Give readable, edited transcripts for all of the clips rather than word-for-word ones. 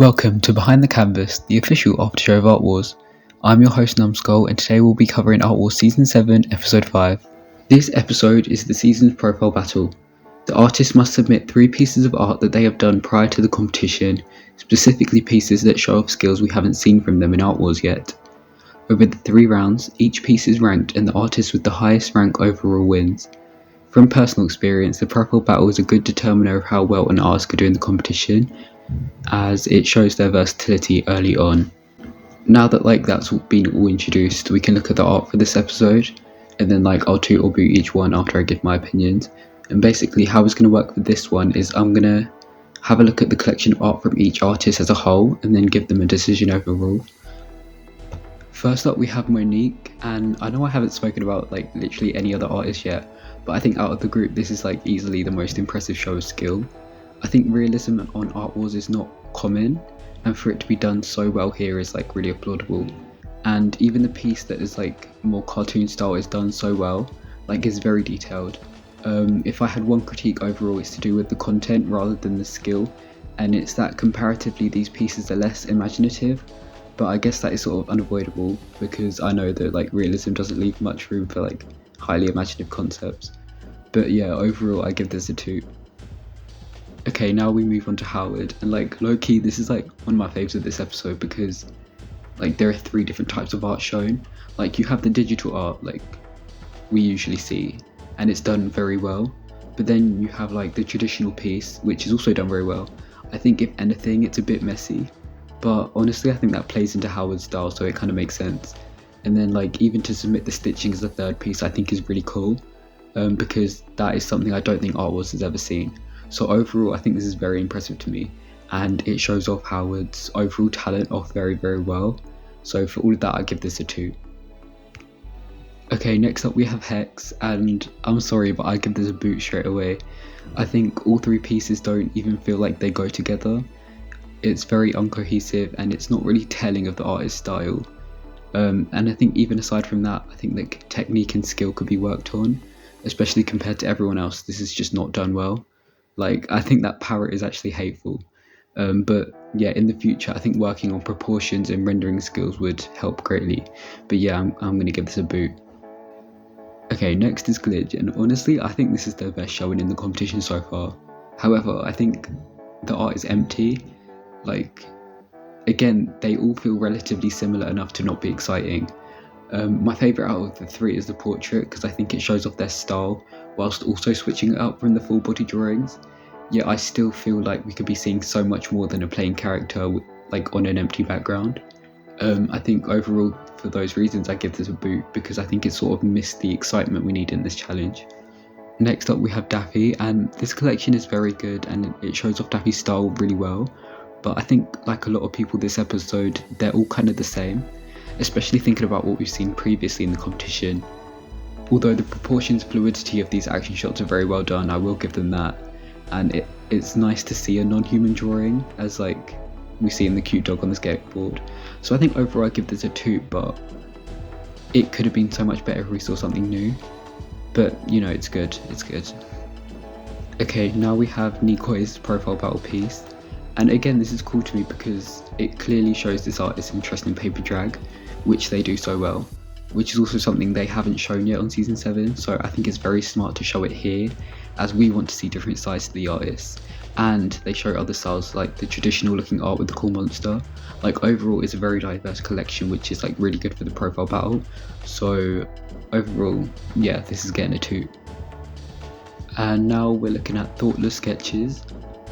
Welcome to Behind the Canvas, the official after show of Art Wars. I'm your host Numskull, and today we'll be covering Art Wars Season 7, Episode 5. This episode is the season's profile battle. The artists must submit 3 pieces of art that they have done prior to the competition, specifically pieces that show off skills we haven't seen from them in Art Wars yet. Over the 3 rounds, each piece is ranked and the artist with the highest rank overall wins. From personal experience, the profile battle is a good determiner of how well an artist could do in the competition, as it shows their versatility early on. Now that that's been all introduced, we can look at the art for this episode, and then I'll toot or boot each one after I give my opinions. And basically how it's going to work for this one is I'm going to have a look at the collection of art from each artist as a whole, and then give them a decision overall. First up we have Monique, and I know I haven't spoken about literally any other artist yet, but I think out of the group this is easily the most impressive show of skill. I think realism on Art Wars is not common, and for it to be done so well here is really applaudable. And even the piece that is more cartoon style is done so well, is very detailed. If I had one critique overall, it's to do with the content rather than the skill, and it's that comparatively these pieces are less imaginative, but I guess that is sort of unavoidable because I know that realism doesn't leave much room for highly imaginative concepts. But yeah, overall I give this a 2. Okay, now we move on to Howard, and low-key this is one of my faves of this episode because there are 3 different types of art shown. You have the digital art we usually see, and it's done very well, but then you have the traditional piece, which is also done very well. I think if anything it's a bit messy, but honestly I think that plays into Howard's style, so it kind of makes sense. And then even to submit the stitching as a 3rd piece I think is really cool, because that is something I don't think Art Wars has ever seen. So overall I think this is very impressive to me, and it shows off Howard's overall talent off very well. So for all of that I give this a 2. Okay, next up we have Hex, and I'm sorry but I give this a boot straight away. I think all 3 pieces don't even feel like they go together. It's very uncohesive and it's not really telling of the artist's style. And I think even aside from that, I think technique and skill could be worked on, especially compared to everyone else. This is just not done well. I think that parrot is actually hateful. But yeah, in the future I think working on proportions and rendering skills would help greatly. But yeah, I'm going to give this a boot. Okay, next is Glitch, and honestly I think this is their best showing in the competition so far. However, I think the art is empty. Again, they all feel relatively similar enough to not be exciting. My favourite out of the 3 is the portrait, because I think it shows off their style whilst also switching it up from the full body drawings. Yet I still feel we could be seeing so much more than a plain character on an empty background. I think overall for those reasons I give this a boot, because I think it sort of missed the excitement we need in this challenge. Next up we have Daffy, and this collection is very good and it shows off Daffy's style really well, but I think a lot of people this episode they're all kind of the same, especially thinking about what we've seen previously in the competition. Although the proportions fluidity of these action shots are very well done, I will give them that, and it's nice to see a non-human drawing as we see in the cute dog on the skateboard. So I think overall I give this a 2, but it could have been so much better if we saw something new. But it's good. Okay, now we have Nikoi's profile battle piece, and again this is cool to me because it clearly shows this artist's interest in paper drag, which they do so well, which is also something they haven't shown yet on season 7, so I think it's very smart to show it here, as we want to see different sides to the artists, and they show other styles the traditional looking art with the cool monster. Overall it's a very diverse collection, which is really good for the profile battle. So overall, yeah, this is getting a 2. And now we're looking at Thoughtless Sketches,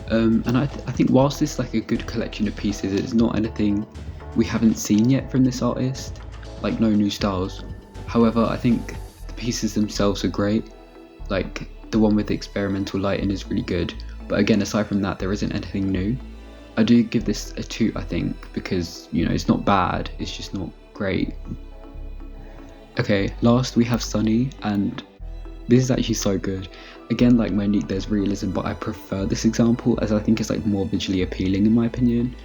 and I think whilst this is a good collection of pieces, it's not anything we haven't seen yet from this artist, no new styles. However, I think the pieces themselves are great. The one with the experimental lighting is really good, but again aside from that there isn't anything new. I do give this a 2 I think, because it's not bad, it's just not great. Okay, last we have Sunny, and this is actually so good. Again, Monique, there's realism, but I prefer this example as I think it's more visually appealing in my opinion,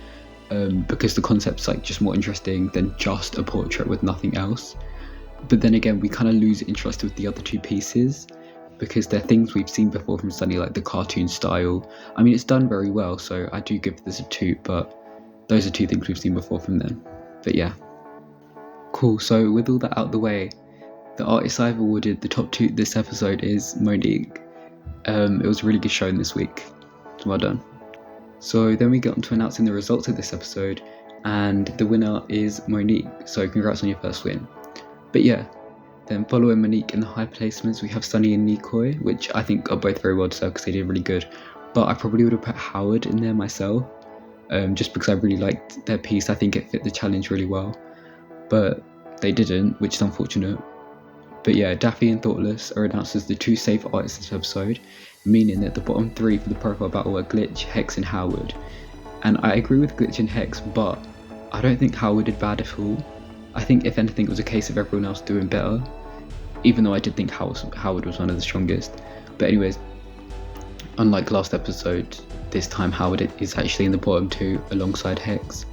because the concept's just more interesting than just a portrait with nothing else. But then again we kind of lose interest with the other 2 pieces, because they're things we've seen before from Sunny, the cartoon style. I mean, it's done very well, so I do give this a 2, but Those are two things we've seen before from them. But yeah. Cool, so with all that out the way, the artist I've awarded the top 2 this episode is Monique. It was a really good showing this week. Well done. So then we get on to announcing the results of this episode, and the winner is Monique, so congrats on your first win. But yeah, then following Monique in the high placements we have Sunny and Nikoi, which I think are both very well deserved because they did really good. But I probably would have put Howard in there myself, just because I really liked their piece. I think it fit the challenge really well, but they didn't, which is unfortunate. But yeah, Daffy and Thoughtless are announced as the 2 safe artists this episode, meaning that the bottom 3 for the profile battle are Glitch, Hex and Howard. And I agree with Glitch and Hex, but I don't think Howard did bad at all. I think if anything it was a case of everyone else doing better, even though I did think Howard was one of the strongest. But anyways, unlike last episode, this time Howard is actually in the bottom 2 alongside Hex.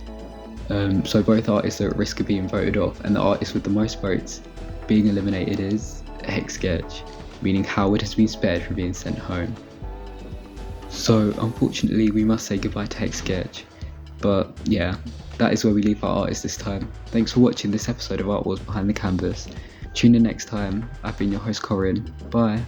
So both artists are at risk of being voted off, and the artist with the most votes being eliminated is Hex Sketch, meaning Howard has been spared from being sent home. So unfortunately we must say goodbye to Hex Sketch, but yeah, that is where we leave our artists this time. Thanks for watching this episode of Art Wars Behind the Canvas. Tune in next time. I've been your host Corin. Bye.